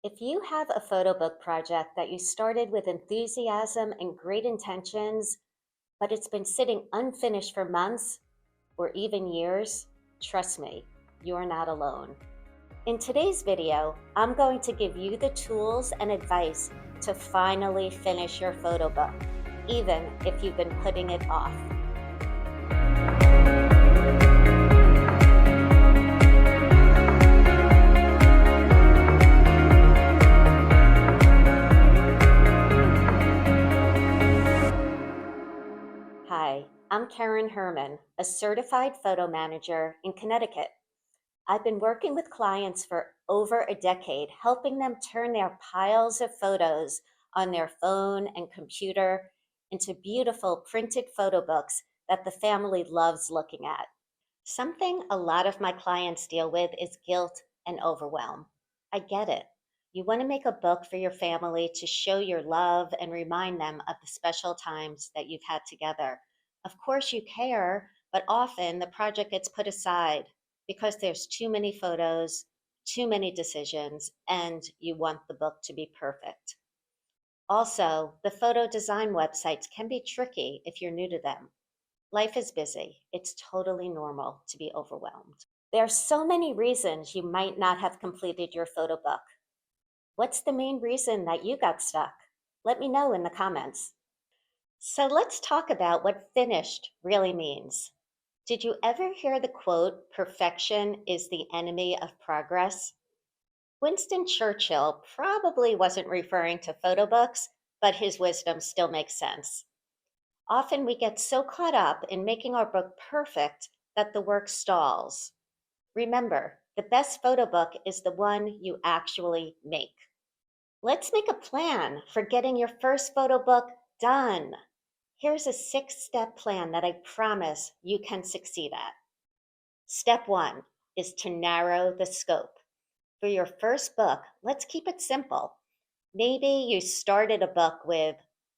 If you have a photo book project that you started with enthusiasm and great intentions, but it's been sitting unfinished for months or even years, trust me, you're not alone. In today's video, I'm going to give you the tools and advice to finally finish your photo book, even if you've been putting it off. Hi, I'm Karen Herman, a certified photo manager in Connecticut. I've been working with clients for over a decade, helping them turn their piles of photos on their phone and computer into beautiful printed photo books that the family loves looking at. Something a lot of my clients deal with is guilt and overwhelm. I get it. You want to make a book for your family to show your love and remind them of the special times that you've had together. Of course, you care, but often the project gets put aside because there's too many photos, too many decisions, and you want the book to be perfect. Also, the photo design websites can be tricky if you're new to them. Life is busy. It's totally normal to be overwhelmed. There are so many reasons you might not have completed your photo book. What's the main reason that you got stuck? Let me know in the comments. So let's talk about what finished really means. Did you ever hear the quote, "Perfection is the enemy of progress"? Winston Churchill probably wasn't referring to photo books, but his wisdom still makes sense. Often we get so caught up in making our book perfect that the work stalls. Remember, the best photo book is the one you actually make. Let's make a plan for getting your first photo book done. Here's a 6-step plan that I promise you can succeed at. Step 1 is to narrow the scope. For your first book, let's keep it simple. Maybe you started a book with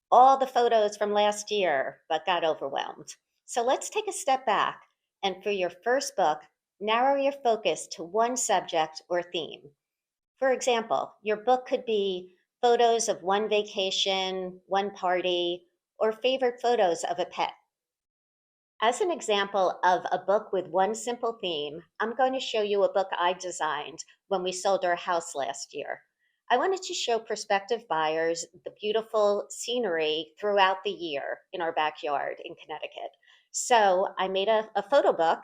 all the photos from last year, but got overwhelmed. So let's take a step back. And for your first book, narrow your focus to one subject or theme. For example, your book could be photos of one vacation, one party, or favorite photos of a pet. As an example of a book with one simple theme, I'm going to show you a book I designed when we sold our house last year. I wanted to show prospective buyers the beautiful scenery throughout the year in our backyard in Connecticut. So I made a photo book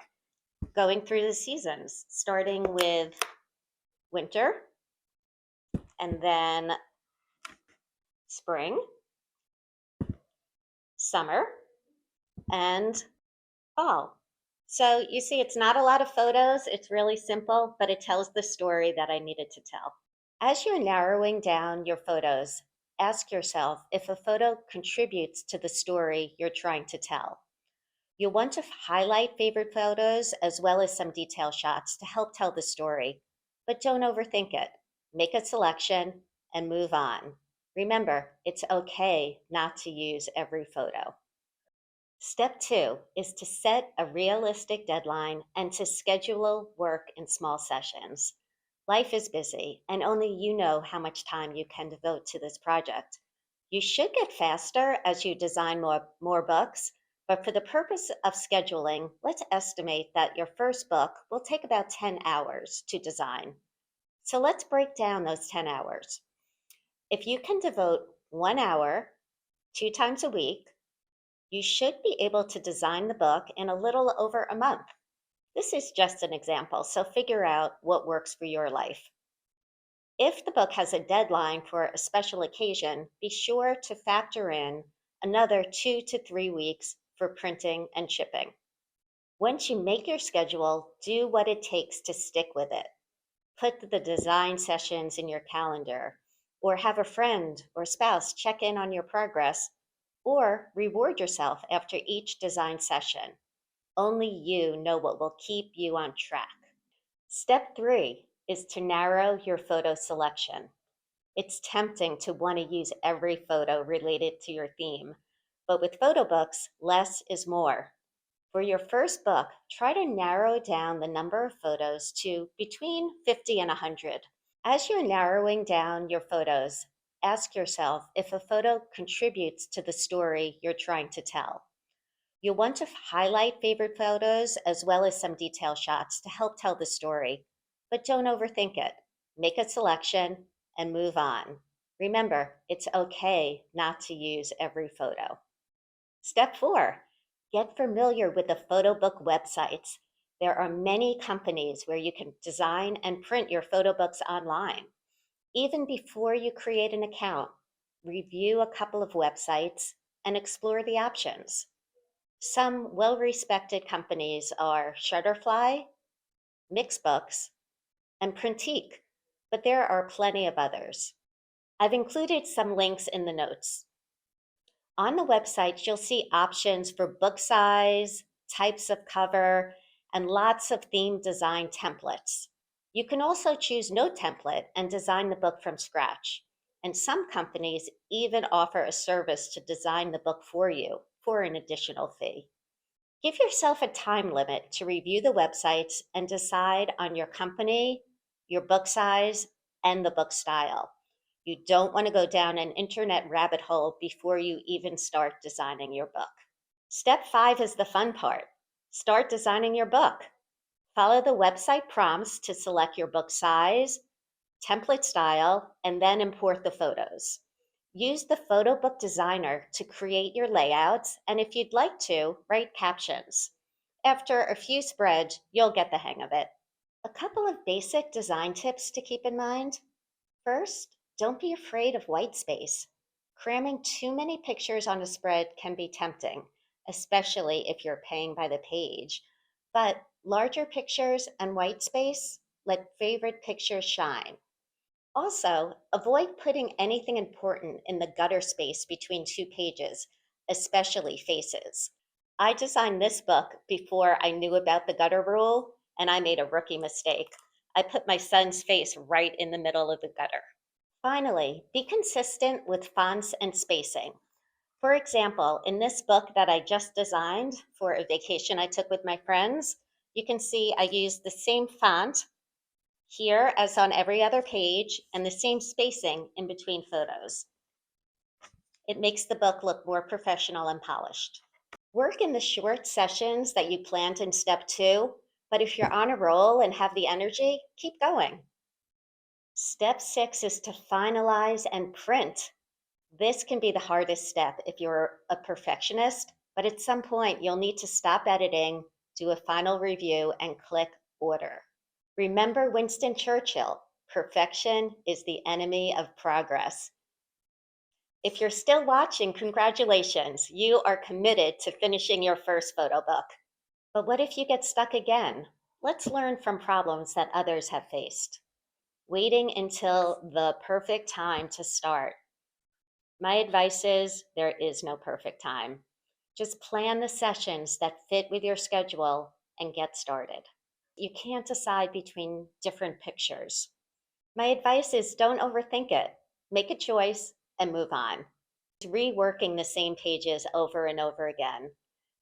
going through the seasons, starting with winter and then spring, summer, and fall. So you see, it's not a lot of photos. It's really simple, but it tells the story that I needed to tell. As you're narrowing down your photos, ask yourself if a photo contributes to the story you're trying to tell. You'll want to highlight favorite photos as well as some detail shots to help tell the story, but don't overthink it. Make a selection and move on. Remember, it's okay not to use every photo. Step 2 is to set a realistic deadline and to schedule work in small sessions. Life is busy, and only you know how much time you can devote to this project. You should get faster as you design more books, but for the purpose of scheduling, let's estimate that your first book will take about 10 hours to design. So let's break down those 10 hours. If you can devote 1 hour 2 times a week, you should be able to design the book in a little over a month. This is just an example, so figure out what works for your life. If the book has a deadline for a special occasion, be sure to factor in another 2 to 3 weeks for printing and shipping. Once you make your schedule, do what it takes to stick with it. Put the design sessions in your calendar, or have a friend or spouse check in on your progress, or reward yourself after each design session. Only you know what will keep you on track. Step 3 is to narrow your photo selection. It's tempting to want to use every photo related to your theme, but with photo books, less is more. For your first book, try to narrow down the number of photos to between 50 and 100. As you're narrowing down your photos, ask yourself if a photo contributes to the story you're trying to tell. You'll want to highlight favorite photos as well as some detail shots to help tell the story, but don't overthink it. Make a selection and move on. Remember, it's okay not to use every photo. Step 4, get familiar with the photo book websites. There are many companies where you can design and print your photo books online. Even before you create an account, review a couple of websites and explore the options. Some well respected companies are Shutterfly, Mixbooks, and Printique, but there are plenty of others. I've included some links in the notes. On the website, you'll see options for book size, types of cover, and lots of theme design templates. You can also choose no template and design the book from scratch. And some companies even offer a service to design the book for you for an additional fee. Give yourself a time limit to review the websites and decide on your company, your book size, and the book style. You don't want to go down an internet rabbit hole before you even start designing your book. Step 5 is the fun part. Start designing your book. Follow the website prompts to select your book size, template style, and then import the photos. Use the photo book designer to create your layouts, and if you'd like to, write captions. After a few spreads, you'll get the hang of it. A couple of basic design tips to keep in mind. First, don't be afraid of white space. Cramming too many pictures on a spread can be tempting, especially if you're paying by the page. But larger pictures and white space let favorite pictures shine. Also, avoid putting anything important in the gutter space between two pages, especially faces. I designed this book before I knew about the gutter rule, and I made a rookie mistake. I put my son's face right in the middle of the gutter. Finally, be consistent with fonts and spacing. For example, in this book that I just designed for a vacation I took with my friends, you can see I used the same font here as on every other page and the same spacing in between photos. It makes the book look more professional and polished. Work in the short sessions that you planned in step 2, but if you're on a roll and have the energy, keep going. Step 6 is to finalize and print. This can be the hardest step if you're a perfectionist, but at some point you'll need to stop editing, do a final review, and click order. Remember Winston Churchill, perfection is the enemy of progress. If you're still watching, congratulations, you are committed to finishing your first photo book. But what if you get stuck again? Let's learn from problems that others have faced. Waiting until the perfect time to start. My advice is there is no perfect time. Just plan the sessions that fit with your schedule and get started. You can't decide between different pictures. My advice is don't overthink it. Make a choice and move on. Reworking the same pages over and over again.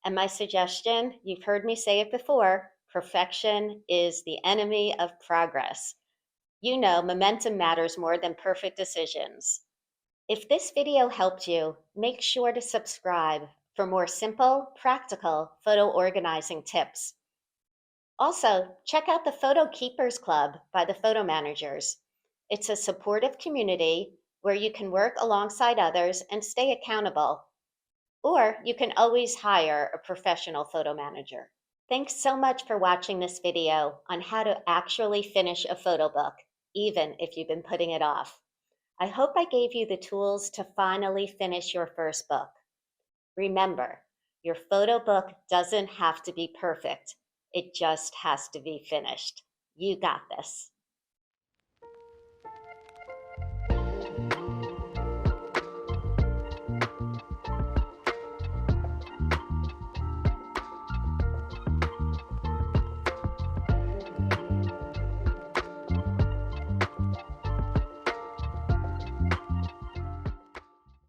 And my suggestion, you've heard me say it before, perfection is the enemy of progress. You know, momentum matters more than perfect decisions. If this video helped you, make sure to subscribe for more simple, practical photo organizing tips. Also, check out the Photo Keepers Club by the Photo Managers. It's a supportive community where you can work alongside others and stay accountable. Or you can always hire a professional photo manager. Thanks so much for watching this video on how to actually finish a photo book, even if you've been putting it off. I hope I gave you the tools to finally finish your first book. Remember, your photo book doesn't have to be perfect. It just has to be finished. You got this.